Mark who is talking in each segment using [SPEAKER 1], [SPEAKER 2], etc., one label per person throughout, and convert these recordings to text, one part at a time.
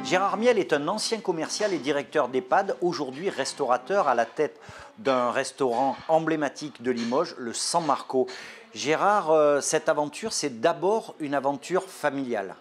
[SPEAKER 1] Gérard Miel est un ancien commercial et directeur d'EHPAD, aujourd'hui restaurateur à la tête d'un restaurant emblématique de Limoges, le San Marco. Gérard, cette aventure, c'est d'abord une aventure familiale.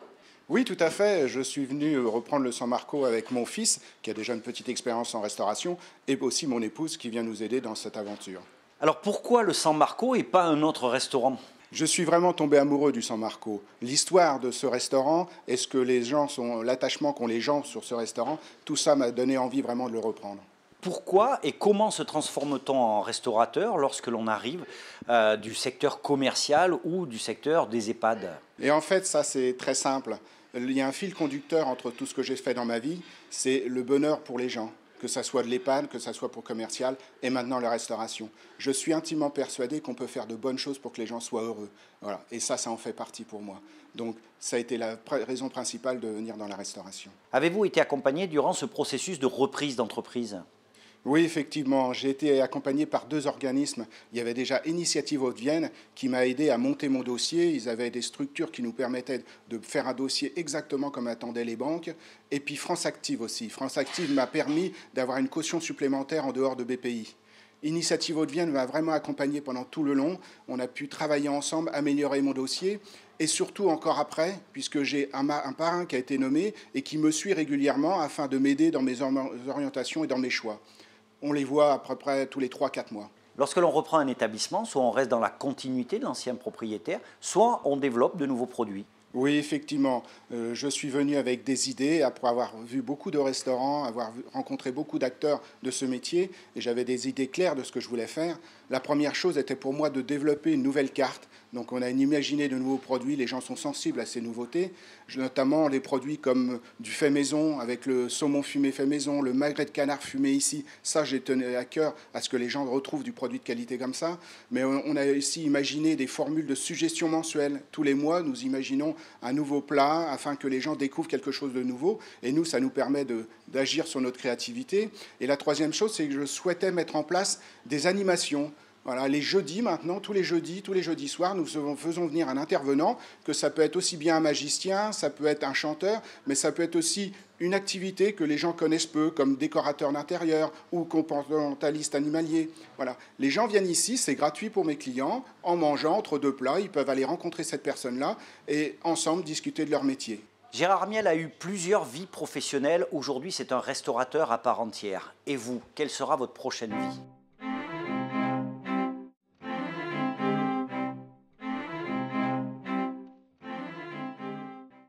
[SPEAKER 2] Oui, tout à fait. Je suis venu reprendre le San Marco avec mon fils, qui a déjà une petite expérience en restauration, et aussi mon épouse qui vient nous aider dans cette aventure.
[SPEAKER 1] Alors pourquoi le San Marco et pas un autre restaurant ?
[SPEAKER 2] Je suis vraiment tombé amoureux du San Marco. L'histoire de ce restaurant et ce que les gens sont, l'attachement qu'ont les gens sur ce restaurant, tout ça m'a donné envie vraiment de le reprendre.
[SPEAKER 1] Pourquoi et comment se transforme-t-on en restaurateur lorsque l'on arrive du secteur commercial ou du secteur des EHPAD ?
[SPEAKER 2] Et en fait, ça c'est très simple. Il y a un fil conducteur entre tout ce que j'ai fait dans ma vie, c'est le bonheur pour les gens. Que ça soit de l'EHPAD, que ça soit pour commercial, et maintenant la restauration. Je suis intimement persuadé qu'on peut faire de bonnes choses pour que les gens soient heureux. Voilà. Et ça en fait partie pour moi. Donc ça a été la raison principale de venir dans la restauration.
[SPEAKER 1] Avez-vous été accompagné durant ce processus de reprise d'entreprise ?
[SPEAKER 2] Oui, effectivement, j'ai été accompagné par deux organismes. Il y avait déjà Initiative Haute-Vienne qui m'a aidé à monter mon dossier. Ils avaient des structures qui nous permettaient de faire un dossier exactement comme attendaient les banques. Et puis France Active aussi. France Active m'a permis d'avoir une caution supplémentaire en dehors de BPI. Initiative Haute-Vienne m'a vraiment accompagné pendant tout le long. On a pu travailler ensemble, améliorer mon dossier. Et surtout encore après, puisque j'ai un parrain qui a été nommé et qui me suit régulièrement afin de m'aider dans mes orientations et dans mes choix. On les voit à peu près tous les 3-4 mois.
[SPEAKER 1] Lorsque l'on reprend un établissement, soit on reste dans la continuité de l'ancien propriétaire, soit on développe de nouveaux produits.
[SPEAKER 2] Oui, effectivement. Je suis venu avec des idées, après avoir vu beaucoup de restaurants, avoir rencontré beaucoup d'acteurs de ce métier, et j'avais des idées claires de ce que je voulais faire. La première chose était pour moi de développer une nouvelle carte. Donc on a imaginé de nouveaux produits, les gens sont sensibles à ces nouveautés, notamment les produits comme du fait maison, avec le saumon fumé fait maison, le magret de canard fumé ici. Ça, j'ai tenu à cœur à ce que les gens retrouvent du produit de qualité comme ça. Mais on a aussi imaginé des formules de suggestions mensuelles. Tous les mois, nous imaginons un nouveau plat afin que les gens découvrent quelque chose de nouveau. Et nous, ça nous permet d'agir sur notre créativité. Et la troisième chose, c'est que je souhaitais mettre en place des animations. Voilà, les jeudis maintenant, tous les jeudis soirs, nous faisons venir un intervenant, que ça peut être aussi bien un magicien, ça peut être un chanteur, mais ça peut être aussi une activité que les gens connaissent peu, comme décorateur d'intérieur ou comportementaliste animalier. Voilà. Les gens viennent ici, c'est gratuit pour mes clients, en mangeant entre deux plats, ils peuvent aller rencontrer cette personne-là et ensemble discuter de leur métier.
[SPEAKER 1] Gérard Miel a eu plusieurs vies professionnelles. Aujourd'hui, c'est un restaurateur à part entière. Et vous, quelle sera votre prochaine vie ?